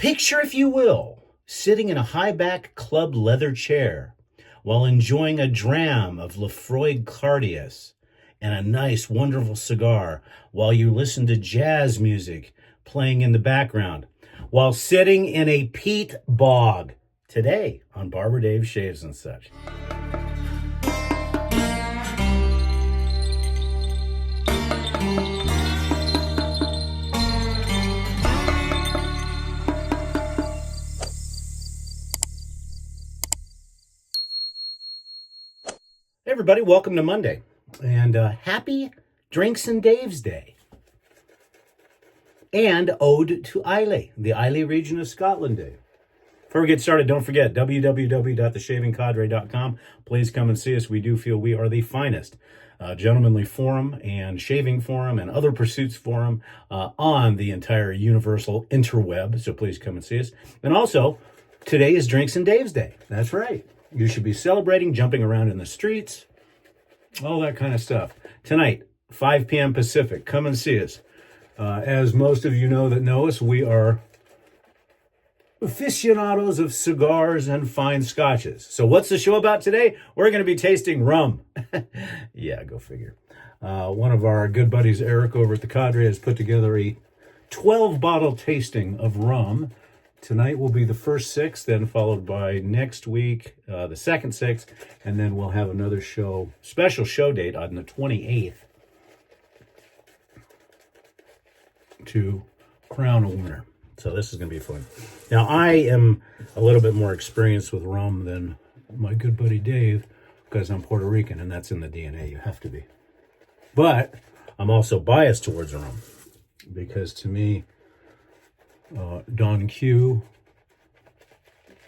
Picture, if you will, sitting in a high-back club leather chair while enjoying a dram of Lafroy Cardias and a nice, wonderful cigar while you listen to jazz music playing in the background while sitting in a peat bog today on Barber Dave Shaves and Such. Hey everybody, welcome to Monday, and happy Drinks and Dave's Day, and Ode to Islay, the Islay region of Scotland Day. Before we get started, don't forget www.theshavingcadre.com. Please come and see us. We do feel we are the finest gentlemanly forum and shaving forum and other pursuits forum on the entire universal interweb, so please come and see us. And also, today is Drinks and Dave's Day. That's right. You should be celebrating, jumping around in the streets, all that kind of stuff. Tonight, 5 p.m. Pacific. Come and see us. As most of you know that know us, we are aficionados of cigars and fine scotches. So what's the show about today? We're going to be tasting rum. Yeah, go figure. One of our good buddies, Eric, over at the Cadre, has put together a 12-bottle tasting of rum. Tonight will be the first 6, then followed by next week, the second 6, and then we'll have another special show date on the 28th to crown a winner. So this is going to be fun. Now, I am a little bit more experienced with rum than my good buddy Dave because I'm Puerto Rican, and that's in the DNA. You have to be. But I'm also biased towards rum because to me, Don Q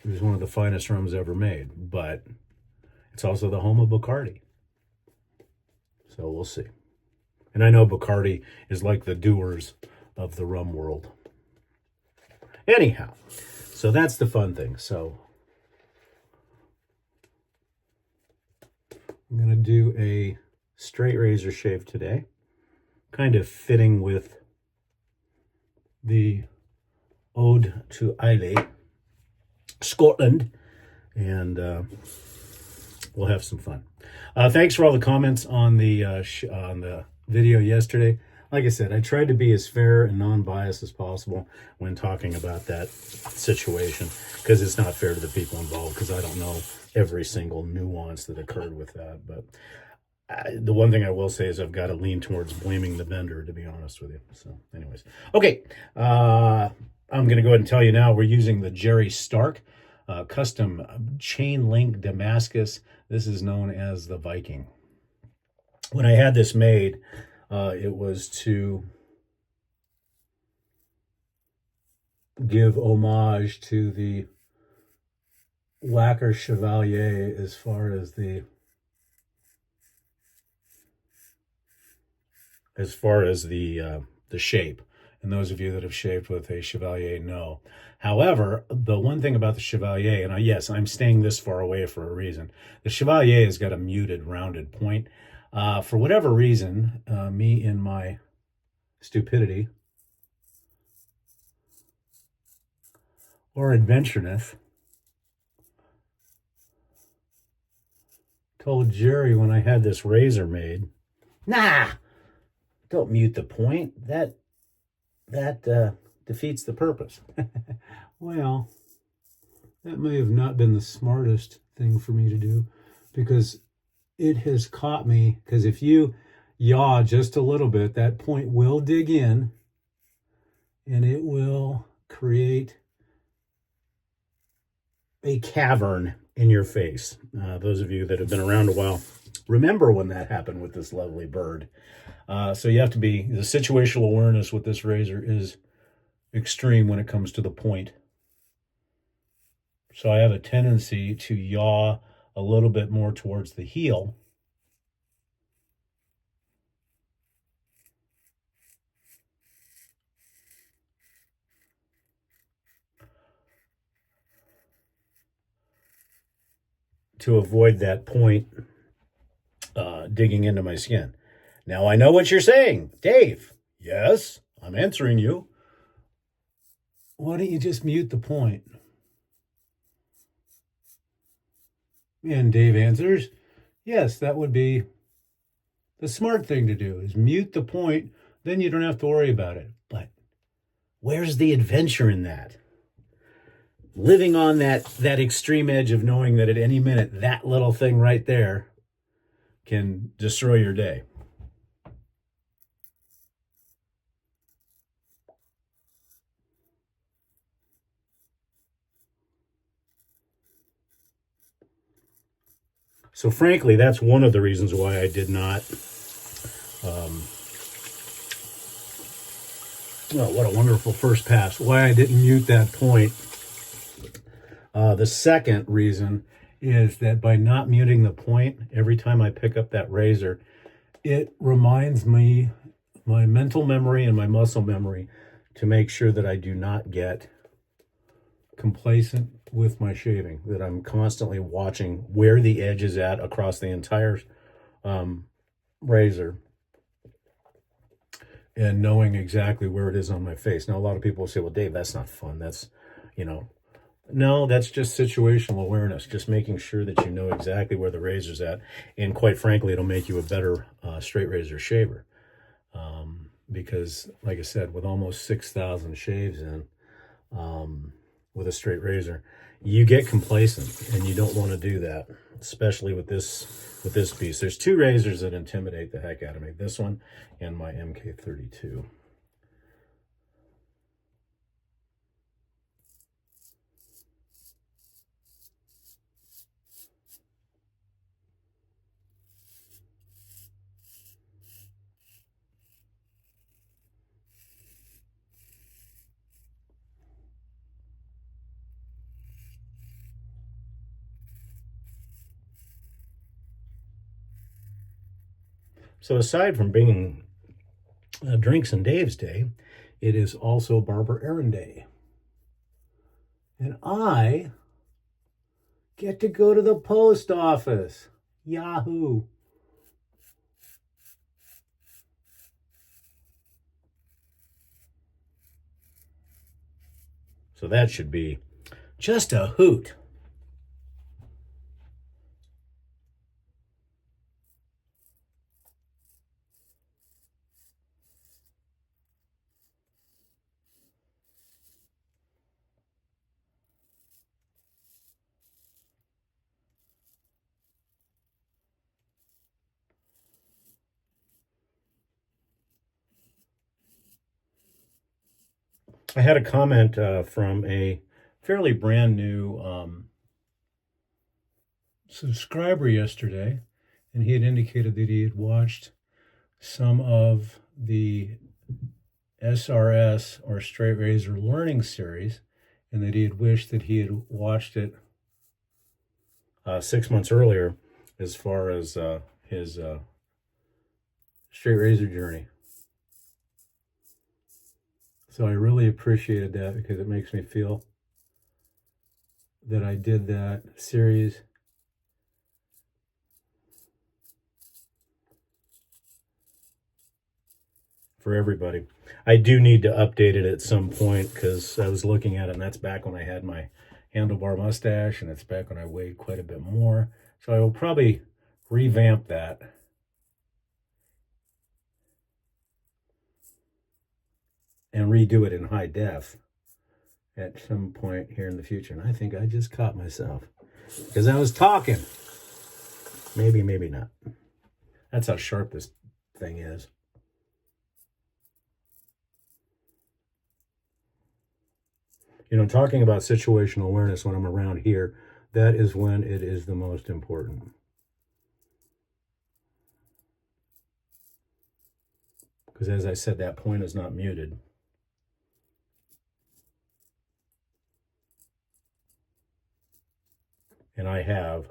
is one of the finest rums ever made, but it's also the home of Bacardi. So we'll see. And I know Bacardi is like the doers of the rum world. Anyhow, so that's the fun thing. So I'm going to do a straight razor shave today, kind of fitting with the Ode to Islay, Scotland, and we'll have some fun. Thanks for all the comments on the video yesterday. Like I said, I tried to be as fair and non-biased as possible when talking about that situation, because it's not fair to the people involved, because I don't know every single nuance that occurred with that. But the one thing I will say is I've got to lean towards blaming the vendor, to be honest with you. So anyways, okay. I'm going to go ahead and tell you now, we're using the Jerry Stark custom chain link Damascus. This is known as the Viking. When I had this made, it was to give homage to the lacquer chevalier as far as the shape. And those of you that have shaved with a Chevalier know. However, the one thing about the Chevalier, and yes, I'm staying this far away for a reason. The Chevalier has got a muted, rounded point. For whatever reason, me in my stupidity or adventureness told Jerry when I had this razor made, nah, don't mute the point. That defeats the purpose. Well, that may have not been the smartest thing for me to do, because it has caught me, because if you yaw just a little bit, that point will dig in and it will create a cavern in your face. Those of you that have been around a while remember when that happened with this lovely bird. So you have to be, the situational awareness with this razor is extreme when it comes to the point. So I have a tendency to yaw a little bit more towards the heel. To avoid that point digging into my skin. Now I know what you're saying, Dave. Yes, I'm answering you. why don't you just mute the point? And Dave answers, yes, that would be the smart thing to do, is mute the point. Then you don't have to worry about it. But where's the adventure in that? Living on that extreme edge of knowing that at any minute, that little thing right there can destroy your day. So frankly, that's one of the reasons why I did not, well, what a wonderful first pass, why I didn't mute that point. The second reason is that by not muting the point, every time I pick up that razor, it reminds me, my mental memory and my muscle memory, to make sure that I do not get complacent with my shaving, that I'm constantly watching where the edge is at across the entire razor and knowing exactly where it is on my face. Now, a lot of people will say, well, Dave, that's not fun. That's, no, that's just situational awareness, just making sure that you know exactly where the razor's at. And quite frankly, it'll make you a better straight razor shaver. Because, like I said, with almost 6,000 shaves in, with a straight razor, you get complacent, and you don't want to do that, especially with this piece. There's two razors that intimidate the heck out of me, this one and my MK32. So aside from being Drinks and Dave's Day, it is also Barbara Aaron Day. And I get to go to the post office. Yahoo! So that should be just a hoot. I had a comment from a fairly brand new subscriber yesterday, and he had indicated that he had watched some of the SRS, or Straight Razor Learning Series, and that he had wished that he had watched it 6 months earlier as far as his straight razor journey. So I really appreciated that, because it makes me feel that I did that series for everybody. I do need to update it at some point, because I was looking at it, and that's back when I had my handlebar mustache, and it's back when I weighed quite a bit more. So I will probably revamp that and redo it in high def at some point here in the future. And I think I just caught myself, because I was talking. Maybe, maybe not. That's how sharp this thing is. Talking about situational awareness when I'm around here, that is when it is the most important. Because as I said, that point is not muted. And I have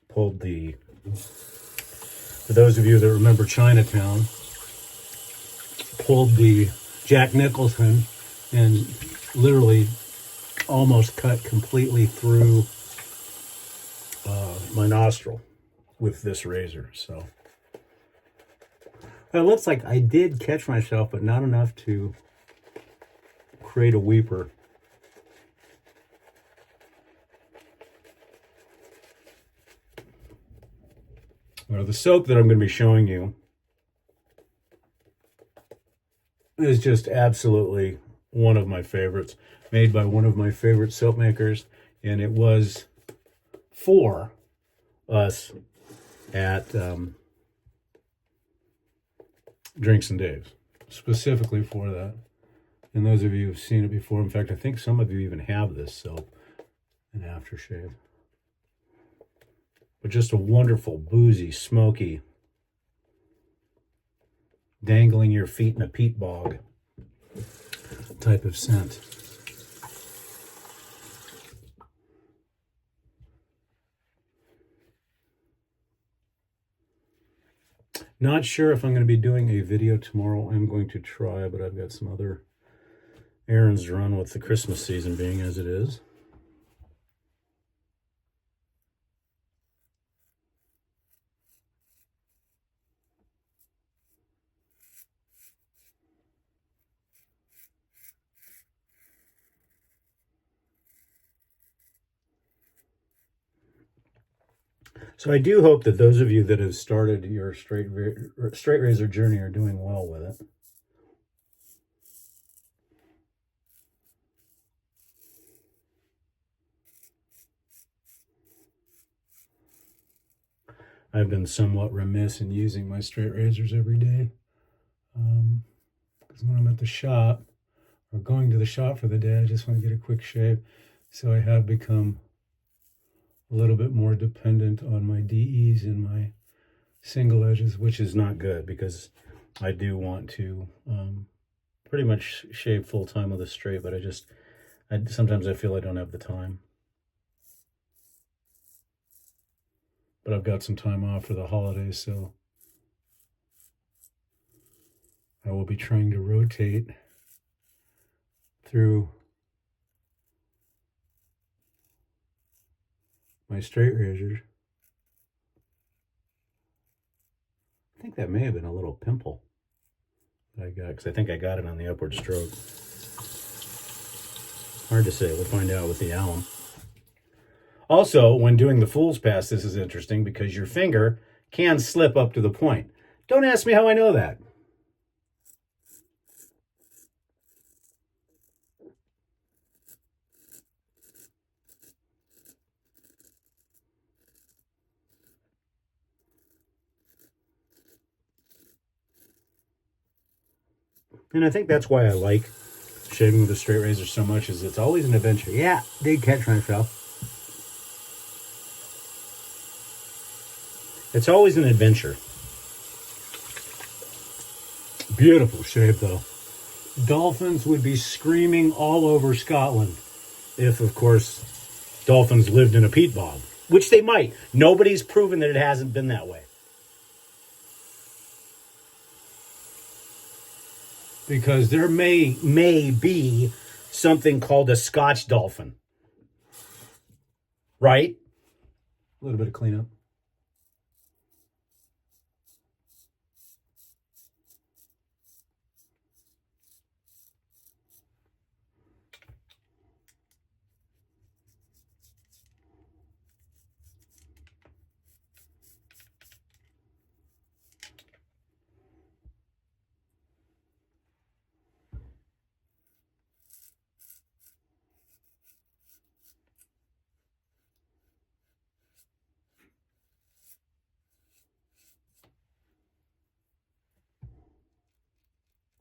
pulled for those of you that remember Chinatown, pulled the Jack Nicholson and literally almost cut completely through my nostril with this razor. So it looks like I did catch myself, but not enough to create a weeper. Well, the soap that I'm going to be showing you is just absolutely one of my favorites, made by one of my favorite soap makers, and it was for us at Drinks and Dave's, specifically for that. And those of you who've seen it before, in fact, I think some of you even have this soap, an aftershave. But just a wonderful, boozy, smoky, dangling your feet in a peat bog type of scent. Not sure if I'm going to be doing a video tomorrow. I'm going to try, but I've got some other errands to run with the Christmas season being as it is. So I do hope that those of you that have started your straight razor journey are doing well with it. I've been somewhat remiss in using my straight razors every day. Because when I'm at the shop, or going to the shop for the day, I just want to get a quick shave. So I have become a little bit more dependent on my DEs and my single edges, which is not good because I do want to pretty much shave full time with a straight, but sometimes I feel I don't have the time. But I've got some time off for the holidays, so I will be trying to rotate through my straight razors. I think that may have been a little pimple that I got, because I think I got it on the upward stroke. Hard to say. We'll find out with the alum. Also, when doing the fool's pass, this is interesting because your finger can slip up to the point. Don't ask me how I know that. And I think that's why I like shaving with a straight razor so much, is it's always an adventure. Yeah, did catch myself. It's always an adventure. Beautiful shave, though. Dolphins would be screaming all over Scotland if, of course, dolphins lived in a peat bog, which they might. Nobody's proven that it hasn't been that way. Because there may be something called a scotch dolphin. Right? A little bit of cleanup.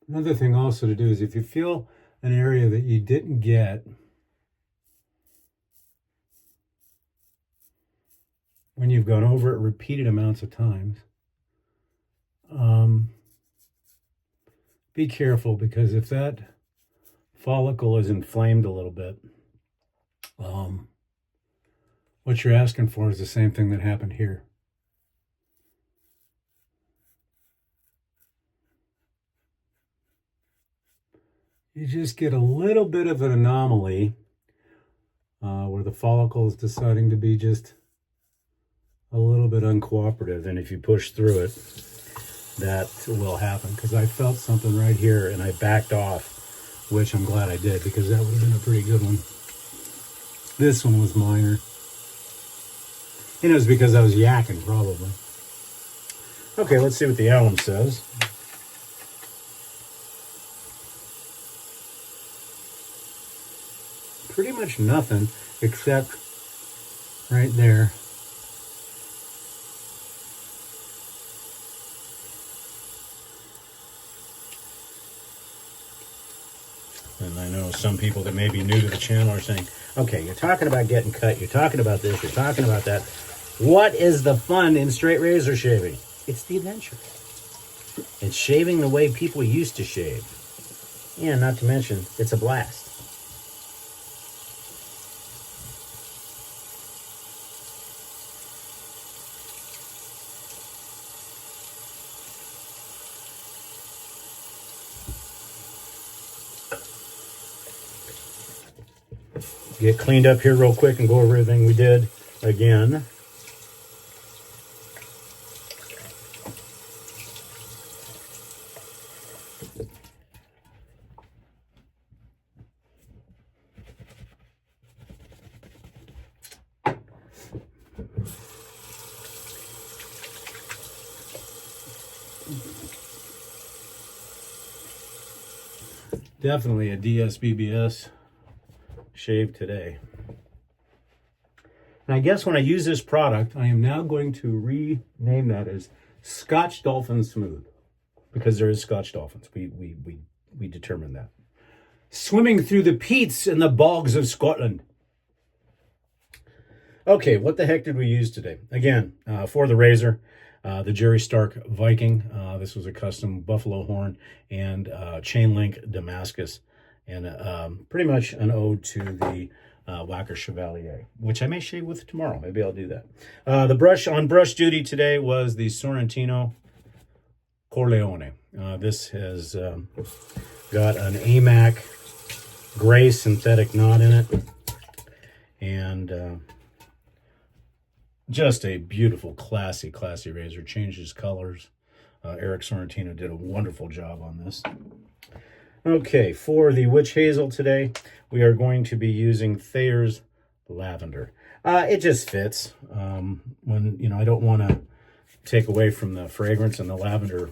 Another thing also to do is if you feel an area that you didn't get when you've gone over it repeated amounts of times, be careful, because if that follicle is inflamed a little bit, what you're asking for is the same thing that happened here. You just get a little bit of an anomaly where the follicle is deciding to be just a little bit uncooperative. And if you push through it, that will happen. Because I felt something right here and I backed off which I'm glad I did because that would have been a pretty good one. This one was minor. And it was because I was yakking, probably. Okay, let's see what the alum says. Pretty much nothing except right there. And I know some people that may be new to the channel are saying, okay, you're talking about getting cut, you're talking about this, you're talking about that. What is the fun in straight razor shaving? It's the adventure. It's shaving the way people used to shave. And not to mention, it's a blast. Get cleaned up here real quick and go over everything we did again. Definitely a DSBBS shave today. And I guess when I use this product, I am now going to rename that as Scotch Dolphin Smooth, because there is Scotch dolphins. We determined that. Swimming through the peats and the bogs of Scotland. Okay, what the heck did we use today? Again, for the razor, the Jerry Stark Viking. This was a custom buffalo horn and chain link Damascus, and pretty much an ode to the Whacker Chevalier, which I may shave with tomorrow. Maybe I'll do that. The brush on brush duty today was the Sorrentino Corleone. This has got an AMAC gray synthetic knot in it, and just a beautiful, classy razor. Changes colors. Eric Sorrentino did a wonderful job on this. Okay, for the witch hazel today, we are going to be using Thayer's Lavender. It just fits. When, you know, I don't want to take away from the fragrance, and the lavender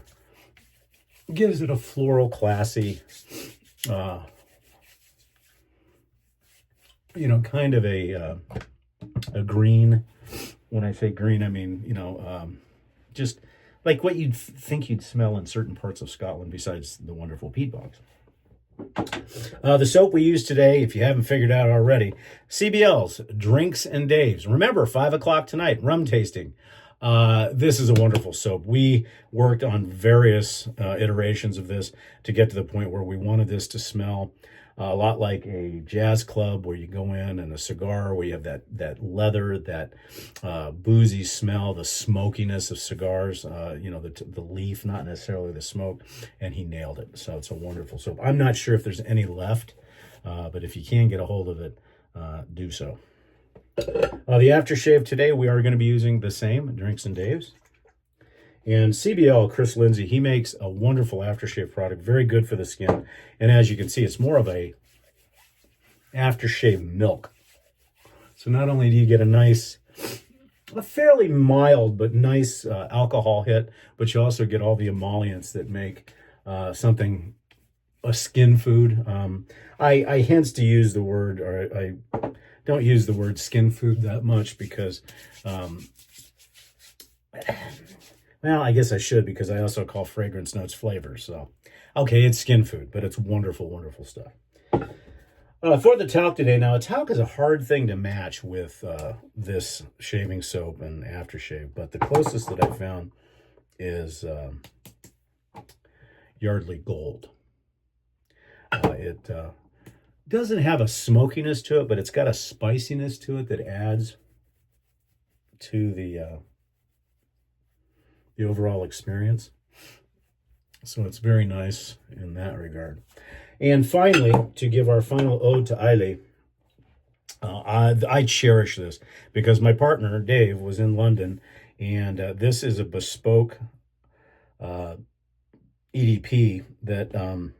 gives it a floral, classy, you know, kind of a green. When I say green, I mean, you know, just like what you'd think you'd smell in certain parts of Scotland besides the wonderful peat bogs. The soap we use today, if you haven't figured out already, CBL's Drinks and Dave's. Remember, 5 o'clock tonight, rum tasting. This is a wonderful soap. We worked on various iterations of this to get to the point where we wanted this to smell a lot like a jazz club, where you go in, and a cigar where you have that leather, that boozy smell, the smokiness of cigars, you know, the leaf, not necessarily the smoke, and he nailed it. So it's a wonderful soap. I'm not sure if there's any left, but if you can get a hold of it, do so. The aftershave today, we are going to be using the same, Drinks and Dave's. And CBL, Chris Lindsay, he makes a wonderful aftershave product, very good for the skin. And as you can see, it's more of a aftershave milk. So not only do you get a fairly mild but nice alcohol hit, but you also get all the emollients that make something a skin food. I hence to use the word, or I don't use the word skin food that much because... well, I guess I should, because I also call fragrance notes flavors. So, okay, it's skin food, but it's wonderful, wonderful stuff. For the talc today, now a talc is a hard thing to match with this shaving soap and aftershave, but the closest that I found is Yardley Gold. It doesn't have a smokiness to it, but it's got a spiciness to it that adds to the overall experience. So it's very nice in that regard. And finally, to give our final ode to Islay, I cherish this because my partner, Dave, was in London, and this is a bespoke EDP that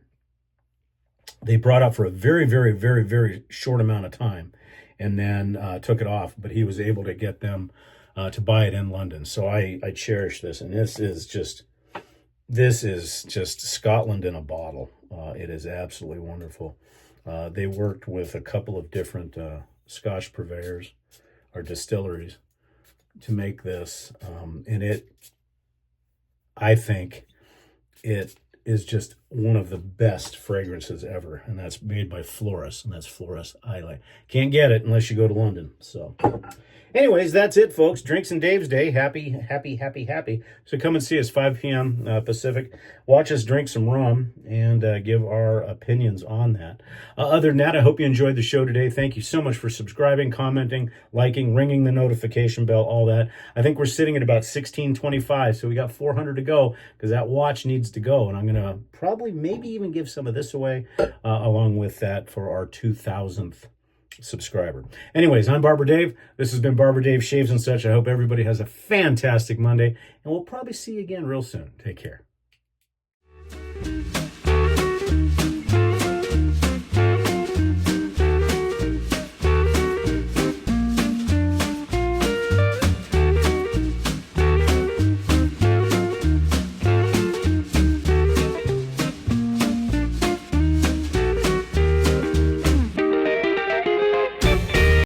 they brought up for a very, very, very, very short amount of time, and then took it off. But he was able to get them to buy it in London. So I cherish this, and this is just Scotland in a bottle. It is absolutely wonderful. They worked with a couple of different Scotch purveyors or distilleries to make this, and I think it is just one of the best fragrances ever, and that's made by Florist, and that's Florist Islay. Can't get it unless you go to London. So anyways, that's it, folks. Drinks and Dave's Day. Happy, happy, happy, happy. So come and see us, 5 p.m. Pacific. Watch us drink some rum and give our opinions on that. Other than that, I hope you enjoyed the show today. Thank you so much for subscribing, commenting, liking, ringing the notification bell, all that. I think we're sitting at about 1625, so we got 400 to go because that watch needs to go. And I'm going to probably maybe even give some of this away along with that for our 2,000th subscriber. Anyways, I'm Barber Dave. This has been Barber Dave Shaves and Such. I hope everybody has a fantastic Monday, and we'll probably see you again real soon. Take care.